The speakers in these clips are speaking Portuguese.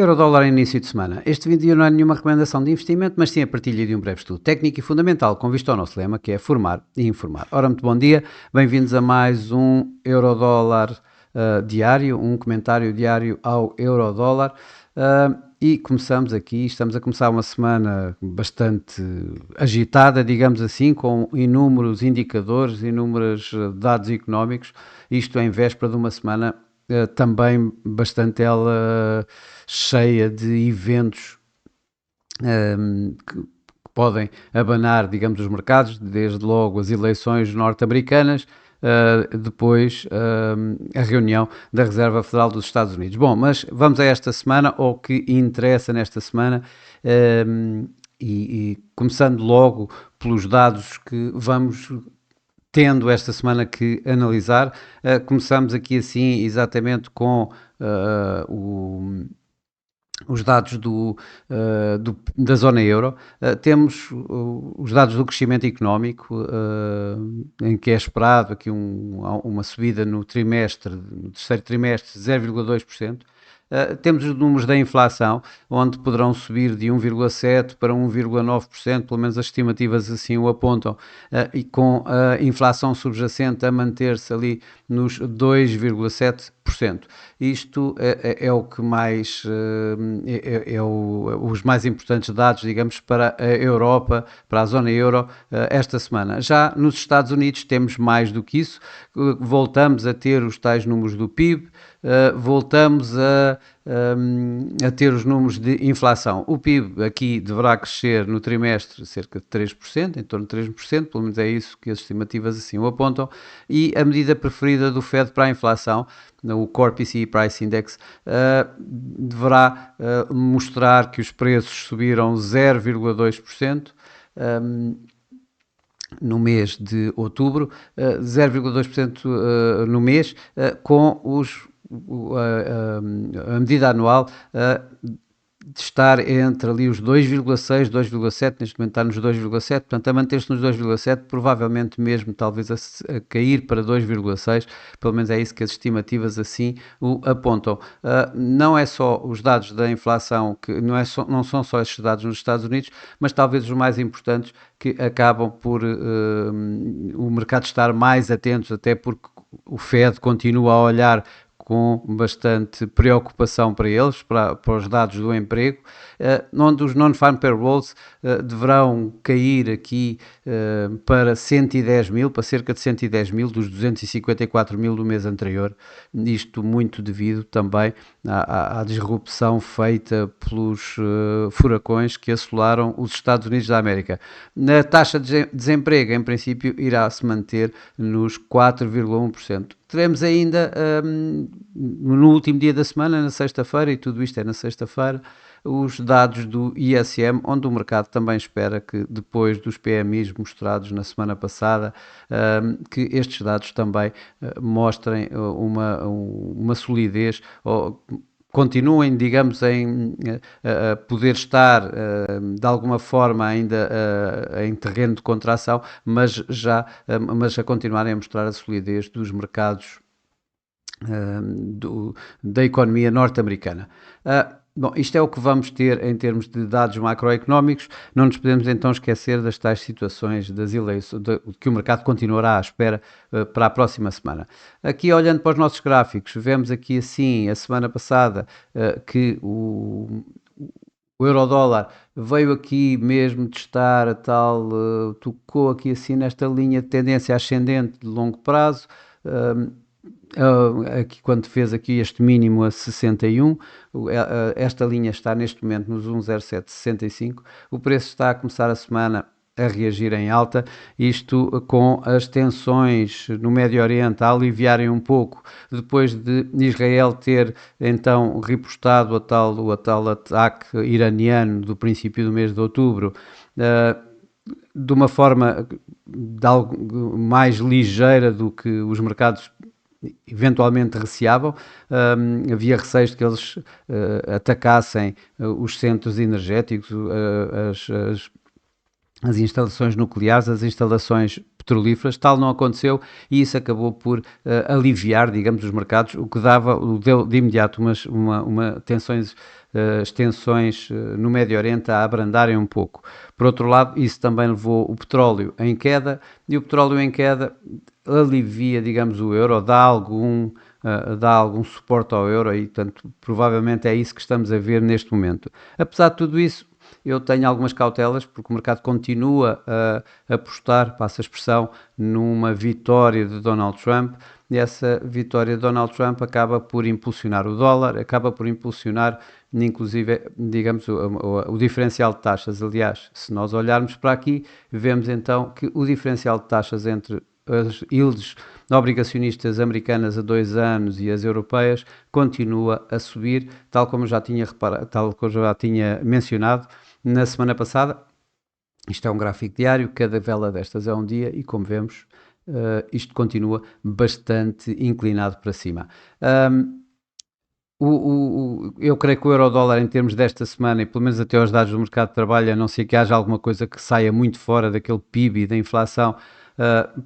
Eurodólar em início de semana. Este vídeo não é nenhuma recomendação de investimento, mas sim a partilha de um breve estudo técnico e fundamental com vista ao nosso lema, que é formar e informar. Ora, muito bom dia, bem-vindos a mais um Eurodólar diário, um comentário diário ao Eurodólar. E começamos aqui, estamos a começar uma semana bastante agitada, digamos assim, com inúmeros indicadores, inúmeros dados económicos, isto em véspera de uma semana também bastante ela cheia de eventos que podem abanar, digamos, os mercados, desde logo as eleições norte-americanas, depois a reunião da Reserva Federal dos Estados Unidos. Bom, mas vamos a esta semana, ao que interessa nesta semana, e começando logo pelos dados que vamos tendo esta semana que analisar. Começamos aqui assim exatamente com os dados da zona euro. Temos os dados do crescimento económico, em que é esperado aqui uma subida no terceiro trimestre de 0,2%. Temos os números da inflação, onde poderão subir de 1,7% para 1,9%, pelo menos as estimativas assim o apontam, e com a inflação subjacente a manter-se ali nos 2,7%. Isto é o que mais os mais importantes dados, digamos, para a Europa, para a zona euro, esta semana. Já nos Estados Unidos temos mais do que isso, voltamos a ter os tais números do PIB, voltamos a ter os números de inflação. O PIB aqui deverá crescer no trimestre cerca de 3%, em torno de 3%, pelo menos é isso que as estimativas assim o apontam, e a medida preferida do Fed para a inflação, o Core PCE Price Index, deverá mostrar que os preços subiram 0,2%, no mês de outubro, 0,2% no mês, com a medida anual de estar entre ali os 2,6, 2,7, neste momento está nos 2,7, portanto a manter-se nos 2,7, provavelmente mesmo talvez a cair para 2,6, pelo menos é isso que as estimativas assim o apontam. Não é só os dados da inflação, que não são só estes dados nos Estados Unidos, mas talvez os mais importantes que acabam por o mercado estar mais atentos, até porque o Fed continua a olhar com bastante preocupação para eles, para os dados do emprego, onde os non-farm payrolls deverão cair aqui para 110 mil, para cerca de 110 mil, dos 254 mil do mês anterior, isto muito devido também à disrupção feita pelos furacões que assolaram os Estados Unidos da América. A taxa de desemprego, em princípio, irá se manter nos 4,1%. Teremos ainda, no último dia da semana, na sexta-feira, e tudo isto é na sexta-feira, os dados do ISM, onde o mercado também espera que, depois dos PMIs mostrados na semana passada, que estes dados também mostrem uma solidez, ou continuem, digamos, a poder estar de alguma forma ainda em terreno de contração, mas a continuarem a mostrar a solidez dos mercados da economia norte-americana. Bom, isto é o que vamos ter em termos de dados macroeconómicos. Não nos podemos então esquecer das tais situações das eleições, que o mercado continuará à espera para a próxima semana. Aqui, olhando para os nossos gráficos, vemos aqui assim, a semana passada, que o Eurodólar veio aqui mesmo testar a tal, tocou aqui assim nesta linha de tendência ascendente de longo prazo, aqui quando fez aqui este mínimo a 61, esta linha está neste momento nos 1,0765, o preço está a começar a semana a reagir em alta, isto com as tensões no Médio Oriente a aliviarem um pouco, depois de Israel ter então repostado o tal ataque iraniano do princípio do mês de outubro, de uma forma de algo mais ligeira do que os mercados eventualmente receavam. Havia receios de que eles atacassem os centros energéticos, as instalações nucleares, as instalações petrolíferas, tal não aconteceu e isso acabou por aliviar, digamos, os mercados, o que deu de imediato as tensões no Médio Oriente a abrandarem um pouco. Por outro lado, isso também levou o petróleo em queda e o petróleo em queda alivia, digamos, o euro, dá algum suporte ao euro e, portanto, provavelmente é isso que estamos a ver neste momento. Apesar de tudo isso, eu tenho algumas cautelas, porque o mercado continua a apostar, passa a expressão, numa vitória de Donald Trump, e essa vitória de Donald Trump acaba por impulsionar o dólar, acaba por impulsionar, inclusive, digamos, o diferencial de taxas. Aliás, se nós olharmos para aqui, vemos então que o diferencial de taxas entre as yields obrigacionistas americanas a 2 anos e as europeias continua a subir, tal como já tinha reparado, tal como já tinha mencionado na semana passada. Isto é um gráfico diário, cada vela destas é um dia e, como vemos, isto continua bastante inclinado para cima. Eu creio que o euro-dólar, em termos desta semana, e pelo menos até aos dados do mercado de trabalho, a não ser que haja alguma coisa que saia muito fora daquele PIB e da inflação,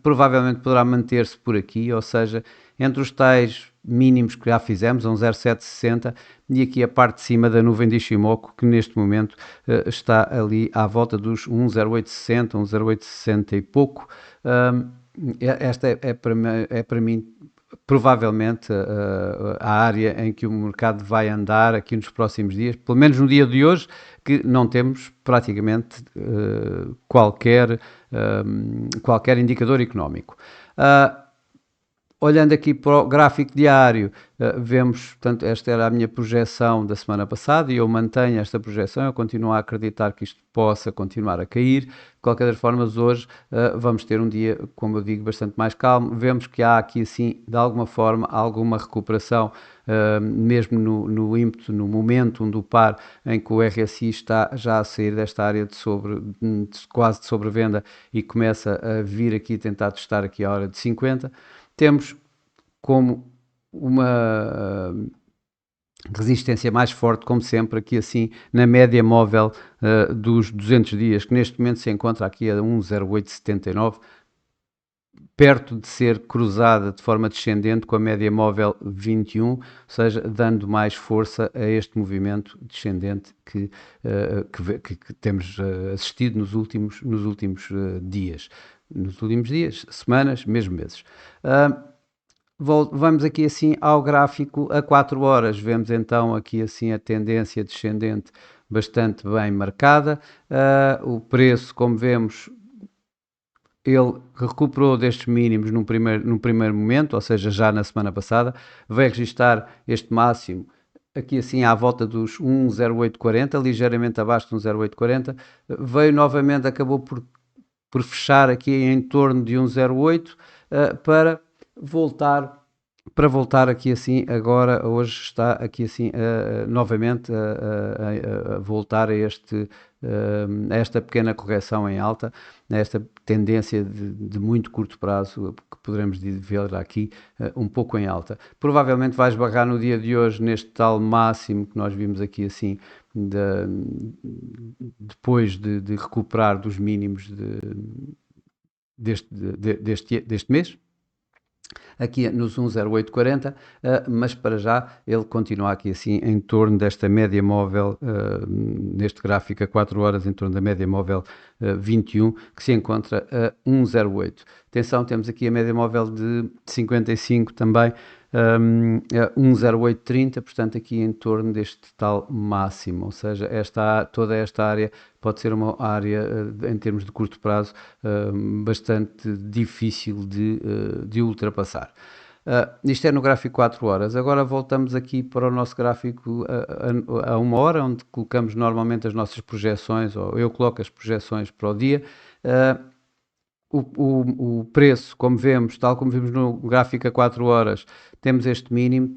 provavelmente poderá manter-se por aqui, ou seja, entre os tais mínimos que já fizemos, a 1,0760, e aqui a parte de cima da nuvem de Ishimoku, que neste momento está ali à volta dos 1,0860, 1,0860 e pouco. Esta é para mim provavelmente a área em que o mercado vai andar aqui nos próximos dias, pelo menos no dia de hoje, que não temos praticamente qualquer indicador económico. Olhando aqui para o gráfico diário, vemos, portanto, esta era a minha projeção da semana passada e eu mantenho esta projeção, eu continuo a acreditar que isto possa continuar a cair. De qualquer das formas, hoje vamos ter um dia, como eu digo, bastante mais calmo. Vemos que há aqui, assim, de alguma forma, alguma recuperação, mesmo no ímpeto, no momento do par em que o RSI está já a sair desta área quase de sobrevenda e começa a vir aqui tentar testar aqui a hora de 50. Temos como uma resistência mais forte, como sempre, aqui assim, na média móvel dos 200 dias, que neste momento se encontra aqui a 1,0879, perto de ser cruzada de forma descendente com a média móvel 21, ou seja, dando mais força a este movimento descendente que temos assistido nos últimos dias. Nos últimos dias, semanas, mesmo meses. Vamos aqui assim ao gráfico a 4 horas, vemos então aqui assim a tendência descendente bastante bem marcada. O preço, como vemos, ele recuperou destes mínimos num primeiro momento, ou seja, já na semana passada, veio registrar este máximo aqui assim à volta dos 1,0840, ligeiramente abaixo de 1,0840, veio novamente, acabou por fechar aqui em torno de 1,08 para voltar aqui assim, agora, hoje está aqui assim, novamente a voltar a esta pequena correção em alta, a esta tendência de muito curto prazo, que poderemos ver aqui um pouco em alta. Provavelmente vai esbarrar no dia de hoje neste tal máximo que nós vimos aqui assim, depois de recuperar dos mínimos deste mês, aqui nos 1,0840, mas para já ele continua aqui assim em torno desta média móvel, neste gráfico a 4 horas, em torno da média móvel 21, que se encontra a 1,08. Atenção, temos aqui a média móvel de 55 também, 1,0830, portanto aqui em torno deste tal máximo, ou seja, toda esta área pode ser uma área, em termos de curto prazo, bastante difícil de ultrapassar. Isto é no gráfico 4 horas. Agora voltamos aqui para o nosso gráfico a 1 hora, onde colocamos normalmente as nossas projeções, ou eu coloco as projeções para o dia. O preço, como vemos, tal como vimos no gráfico a 4 horas, temos este mínimo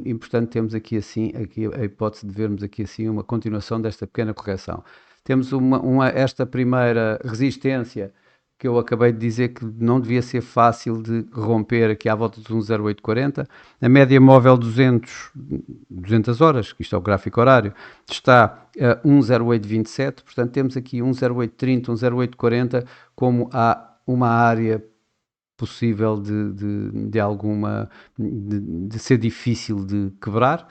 e, portanto, temos aqui assim, aqui a hipótese de vermos aqui assim uma continuação desta pequena correção. Temos esta primeira resistência que eu acabei de dizer que não devia ser fácil de romper aqui à volta de 1,0840. A média móvel 200 horas, que isto é o gráfico horário, está a 1,0827, portanto temos aqui 1,0830, 1,0840 como a uma área possível de ser difícil de quebrar.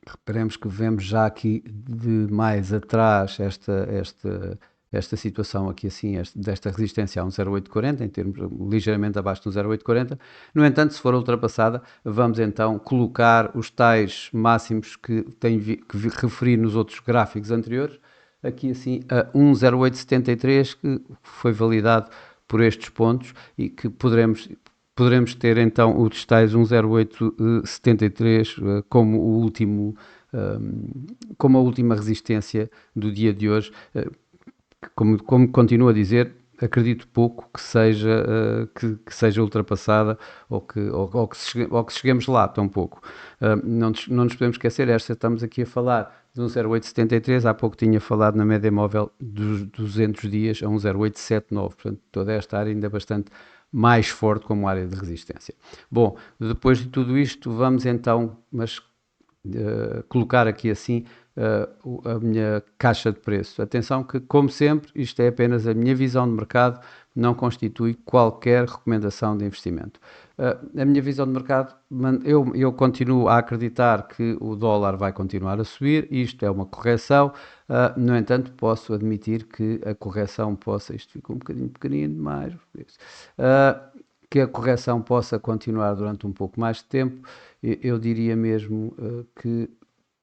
Reparemos que vemos já aqui de mais atrás esta situação aqui assim, desta resistência a um 0,840, em termos ligeiramente abaixo do 0,840. No entanto, se for ultrapassada, vamos então colocar os tais máximos que referi nos outros gráficos anteriores, aqui assim a 1,0873, que foi validado por estes pontos e que poderemos ter então os tais 1,0873 como o último, como a última resistência do dia de hoje. Como continuo a dizer, acredito pouco que seja ultrapassada ou que cheguemos lá tão pouco. Não nos podemos esquecer, estamos aqui a falar de um 0,873, há pouco tinha falado na média móvel dos 200 dias a um 0,879, portanto toda esta área ainda bastante mais forte como área de resistência. Bom, depois de tudo isto, vamos então colocar aqui assim a minha caixa de preço. Atenção que, como sempre, isto é apenas a minha visão de mercado, não constitui qualquer recomendação de investimento. A minha visão de mercado, eu continuo a acreditar que o dólar vai continuar a subir, isto é uma correção, no entanto posso admitir que a correção isto ficou um bocadinho pequenino demais, que a correção possa continuar durante um pouco mais de tempo. Eu diria mesmo que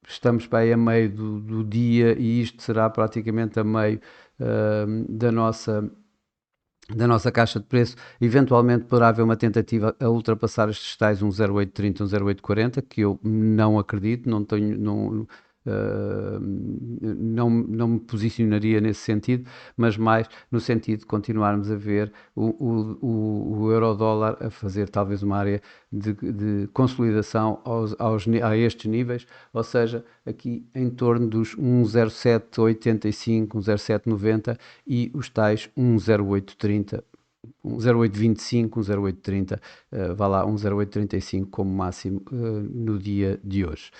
estamos bem a meio do dia e isto será praticamente a meio da nossa caixa de preço. Eventualmente poderá haver uma tentativa a ultrapassar estes tais 1,0830, 1,0840, que eu não acredito, não me posicionaria nesse sentido, mas mais no sentido de continuarmos a ver o euro-dólar a fazer talvez uma área de consolidação a estes níveis, ou seja, aqui em torno dos 1,0785, 1,0790 e os tais 1,0830. 1,0825, 1,0830, vá lá, 1,0835 como máximo no dia de hoje.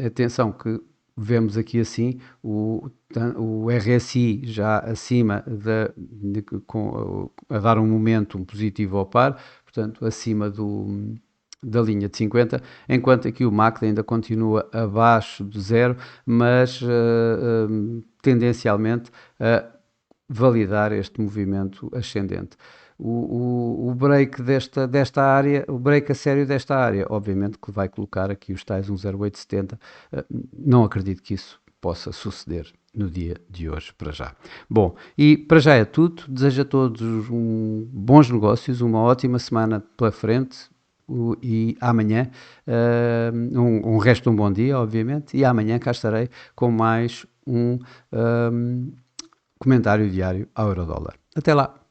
Atenção que vemos aqui assim o RSI já acima a dar um momento positivo ao par, portanto acima da linha de 50, enquanto aqui o MACD ainda continua abaixo de zero, mas tendencialmente validar este movimento ascendente. O break desta área, o break a sério desta área, obviamente que vai colocar aqui os tais 1,0870. Não acredito que isso possa suceder no dia de hoje, para já. Bom, e para já é tudo. Desejo a todos bons negócios, uma ótima semana pela frente. E amanhã, um resto de um bom dia, obviamente, e amanhã cá estarei com mais comentário diário ao Eurodólar. Até lá!